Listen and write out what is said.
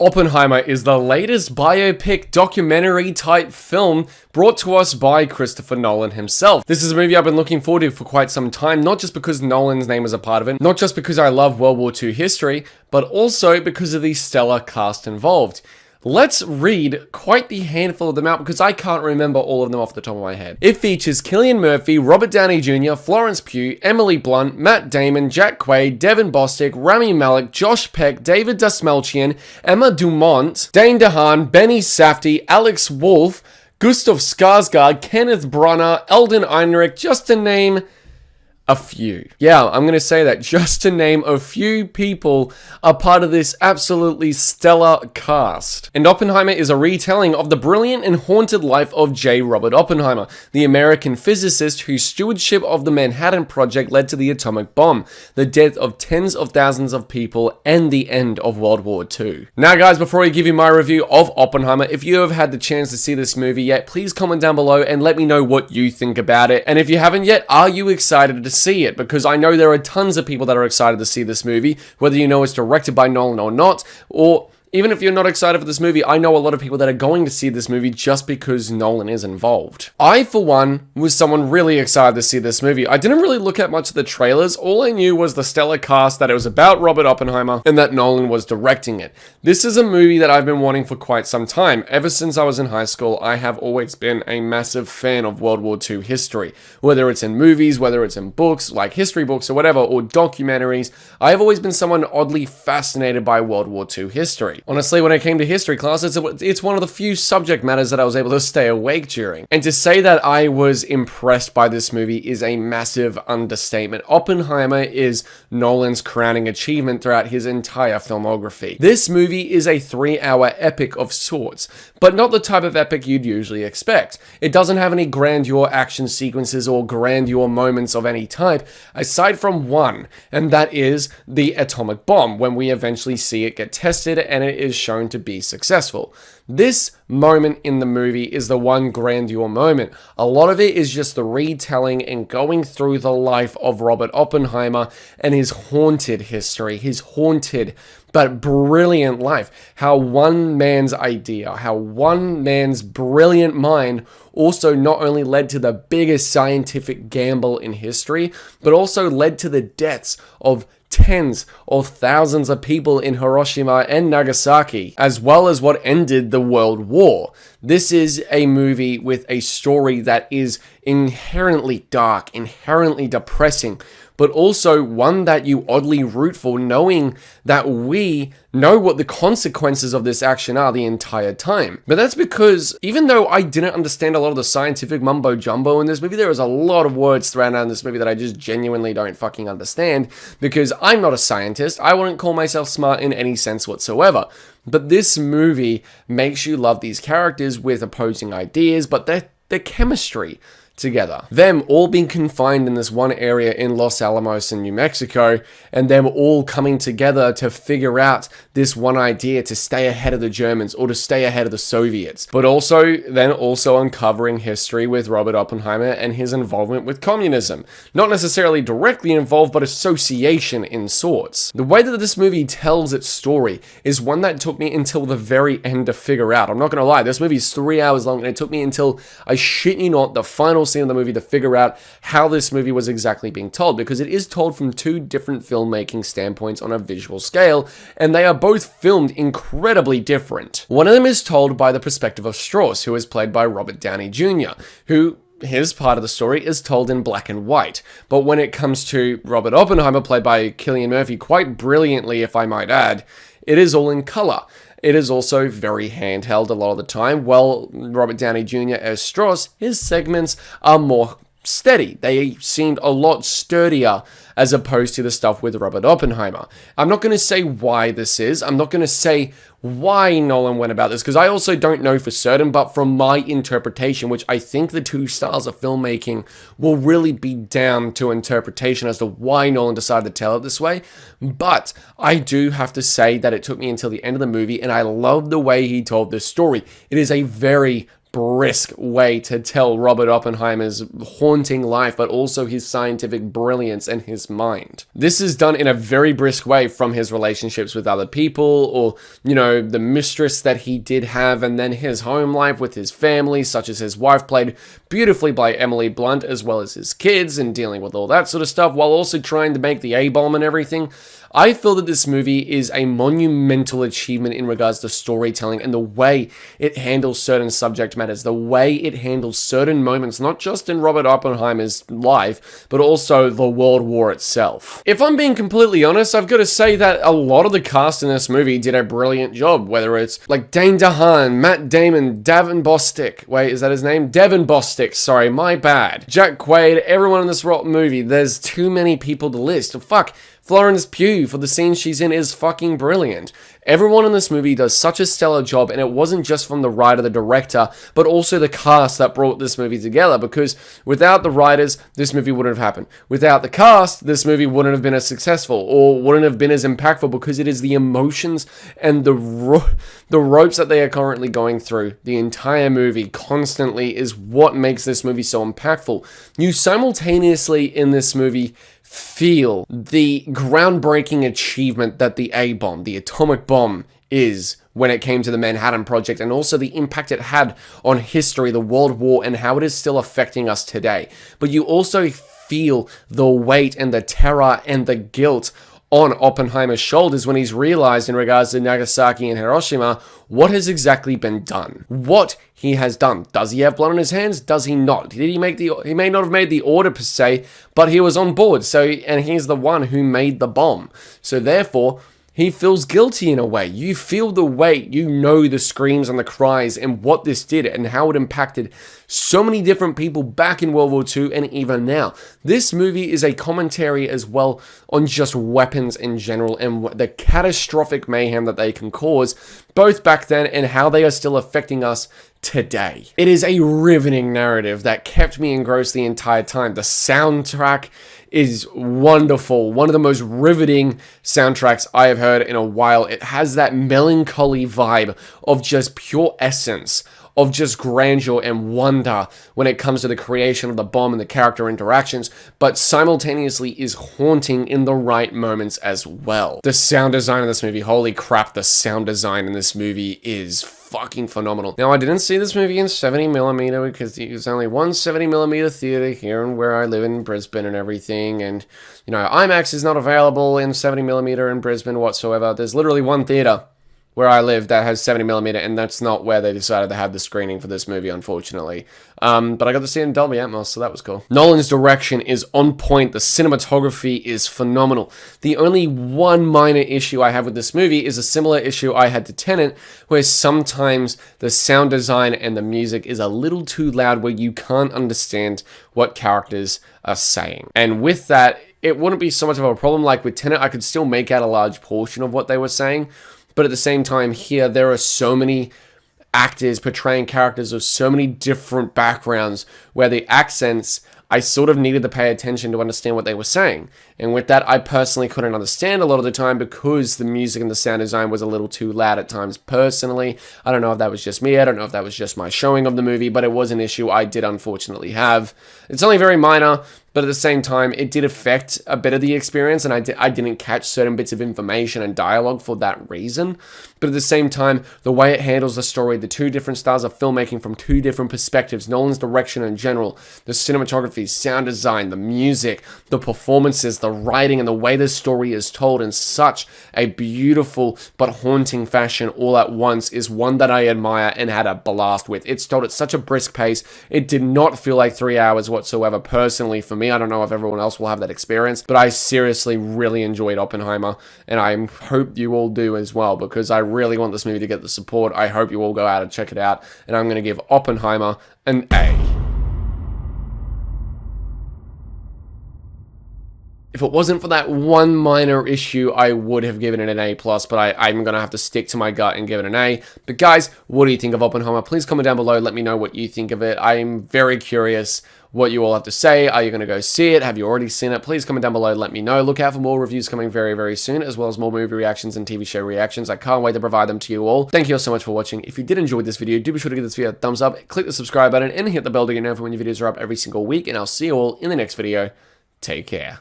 Oppenheimer is the latest biopic documentary type film brought to us by Christopher Nolan himself. This is a movie I've been looking forward to for quite some time, not just because Nolan's name is a part of it, not just because I love World War II history, but also because of the stellar cast involved. Let's read quite the handful of them out because I can't remember all of them off the top of my head. It features Cillian Murphy, Robert Downey Jr., Florence Pugh, Emily Blunt, Matt Damon, Jack Quaid, Devin Bostic, Rami Malek, Josh Peck, David Dastmalchian, Emma Dumont, Dane DeHaan, Benny Safdie, Alex Wolff, Gustav Skarsgård, Kenneth Branagh, Eldon Einrich, just to name a few. Yeah, I'm going to say that just to name a few people are part of this absolutely stellar cast. And Oppenheimer is a retelling of the brilliant and haunted life of J. Robert Oppenheimer, the American physicist whose stewardship of the Manhattan Project led to the atomic bomb, the death of tens of thousands of people, and the end of World War II. Now guys, before I give you my review of Oppenheimer, if you have had the chance to see this movie yet, please comment down below and let me know what you think about it. And if you haven't yet, are you excited to see it? Because I know there are tons of people that are excited to see this movie, whether you know it's directed by Nolan or not, or even if you're not excited for this movie, I know a lot of people that are going to see this movie just because Nolan is involved. I, for one, was someone really excited to see this movie. I didn't really look at much of the trailers. All I knew was the stellar cast, that it was about Robert Oppenheimer, and that Nolan was directing it. This is a movie that I've been wanting for quite some time. Ever since I was in high school, I have always been a massive fan of World War II history. Whether it's in movies, whether it's in books, like history books or whatever, or documentaries, I have always been someone oddly fascinated by World War II history. Honestly, when it came to history class, it's one of the few subject matters that I was able to stay awake during. And to say that I was impressed by this movie is a massive understatement. Oppenheimer is Nolan's crowning achievement throughout his entire filmography. This movie is a 3-hour epic of sorts, but not the type of epic you'd usually expect. It doesn't have any grandeur action sequences or grandeur moments of any type, aside from one, and that is the atomic bomb, when we eventually see it get tested and it is shown to be successful. This moment in the movie is the one grandeur moment. A lot of it is just the retelling and going through the life of Robert Oppenheimer and his haunted history, his haunted but brilliant life. How one man's idea, how one man's brilliant mind also not only led to the biggest scientific gamble in history, but also led to the deaths of tens of thousands of people in Hiroshima and Nagasaki, as well as what ended the World War. This is a movie with a story that is inherently dark, inherently depressing, but also one that you oddly root for, knowing that we know what the consequences of this action are the entire time. But that's because even though I didn't understand a lot of the scientific mumbo jumbo in this movie, there was a lot of words thrown out in this movie that I just genuinely don't fucking understand, because I'm not a scientist. I wouldn't call myself smart in any sense whatsoever. But this movie makes you love these characters with opposing ideas, but their chemistry together. Them all being confined in this one area in Los Alamos in New Mexico, and them all coming together to figure out this one idea to stay ahead of the Germans or to stay ahead of the Soviets. But also uncovering history with Robert Oppenheimer and his involvement with communism. Not necessarily directly involved, but association in sorts. The way that this movie tells its story is one that took me until the very end to figure out. I'm not gonna lie, this movie is 3 hours long, and it took me until, I shit you not, the final scene of the movie to figure out how this movie was exactly being told, because it is told from two different filmmaking standpoints on a visual scale, and they are both filmed incredibly different. One of them is told by the perspective of Strauss, who is played by Robert Downey Jr., who his part of the story is told in black and white. But when it comes to Robert Oppenheimer, played by Cillian Murphy, quite brilliantly if I might add, it is all in color. It is also very handheld a lot of the time. While Robert Downey Jr. as Strauss, his segments are more steady. They seemed a lot sturdier as opposed to the stuff with Robert Oppenheimer. I'm not going to say why this is. I'm not going to say why Nolan went about this, because I also don't know for certain, but from my interpretation, which I think the two styles of filmmaking will really be down to interpretation as to why Nolan decided to tell it this way. But I do have to say that it took me until the end of the movie, and I love the way he told this story. It is a very brisk way to tell Robert Oppenheimer's haunting life, but also his scientific brilliance and his mind. This is done in a very brisk way, from his relationships with other people, or, you know, the mistress that he did have, and then his home life with his family, such as his wife, played beautifully by Emily Blunt, as well as his kids, and dealing with all that sort of stuff, while also trying to make the A-bomb and everything. I feel that this movie is a monumental achievement in regards to storytelling and the way it handles certain subject matters, the way it handles certain moments, not just in Robert Oppenheimer's life, but also the World War itself. If I'm being completely honest, I've got to say that a lot of the cast in this movie did a brilliant job, whether it's like Dane DeHaan, Matt Damon, Devin Bostick, wait, is that his name? Devin Bostick, sorry, my bad. Jack Quaid, everyone in this movie, there's too many people to list. Fuck. Florence Pugh, for the scene she's in, is fucking brilliant. Everyone in this movie does such a stellar job, and it wasn't just from the writer, the director, but also the cast that brought this movie together, because without the writers, this movie wouldn't have happened. Without the cast, this movie wouldn't have been as successful, or wouldn't have been as impactful, because it is the emotions and the ropes that they are currently going through. The entire movie constantly is what makes this movie so impactful. You simultaneously in this movie feel the groundbreaking achievement that the A-bomb, the atomic bomb, is when it came to the Manhattan Project, and also the impact it had on history, the World War, and how it is still affecting us today. But you also feel the weight and the terror and the guilt on Oppenheimer's shoulders when he's realized in regards to Nagasaki and Hiroshima what has exactly been done. What he has done. Does he have blood on his hands? Does he not? Did he he may not have made the order per se, but he was on board. And he's the one who made the bomb. So therefore, he feels guilty in a way. You feel the weight, you know the screams and the cries and what this did and how it impacted so many different people back in World War II and even now. This movie is a commentary as well on just weapons in general and the catastrophic mayhem that they can cause, both back then and how they are still affecting us today. It is a riveting narrative that kept me engrossed the entire time. The soundtrack is wonderful. One of the most riveting soundtracks I have heard in a while. It has that melancholy vibe of just pure essence, of just grandeur and wonder when it comes to the creation of the bomb and the character interactions, but simultaneously is haunting in the right moments as well. The sound design in this movie, holy crap, the sound design in this movie is fucking phenomenal. Now, I didn't see this movie in 70mm because there's only one 70mm theater here and where I live in Brisbane and everything, and, you know, IMAX is not available in 70mm in Brisbane whatsoever. There's literally one theater where I live that has 70mm, and that's not where they decided to have the screening for this movie, unfortunately. But I got to see it in Dolby Atmos, so that was cool. Nolan's direction is on point. The cinematography is phenomenal. The only one minor issue I have with this movie is a similar issue I had to Tenet, where sometimes the sound design and the music is a little too loud, where you can't understand what characters are saying. And with that, it wouldn't be so much of a problem. Like with Tenet, I could still make out a large portion of what they were saying, but at the same time here, there are so many actors portraying characters of so many different backgrounds where the accents, I sort of needed to pay attention to understand what they were saying. And with that, I personally couldn't understand a lot of the time because the music and the sound design was a little too loud at times personally. I don't know if that was just me. I don't know if that was just my showing of the movie, but it was an issue I did unfortunately have. It's only very minor, but at the same time, it did affect a bit of the experience, and I didn't catch certain bits of information and dialogue for that reason. But at the same time, the way it handles the story, the two different styles of filmmaking from two different perspectives, Nolan's direction in general, the cinematography, sound design, the music, the performances, the writing, and the way the story is told in such a beautiful but haunting fashion all at once is one that I admire and had a blast with. It's told at such a brisk pace. It did not feel like 3 hours whatsoever personally for me. I don't know if everyone else will have that experience, but I seriously really enjoyed Oppenheimer, and I hope you all do as well, because I really want this movie to get the support. I hope you all go out and check it out, and I'm going to give Oppenheimer an A. If it wasn't for that one minor issue, I would have given it an A+, but I'm going to have to stick to my gut and give it an A. But guys, what do you think of Oppenheimer? Please comment down below. Let me know what you think of it. I'm very curious what you all have to say. Are you going to go see it? Have you already seen it? Please comment down below. Let me know. Look out for more reviews coming very, very soon, as well as more movie reactions and TV show reactions. I can't wait to provide them to you all. Thank you all so much for watching. If you did enjoy this video, do be sure to give this video a thumbs up, click the subscribe button, and hit the bell to get notified when new videos are up every single week. And I'll see you all in the next video. Take care.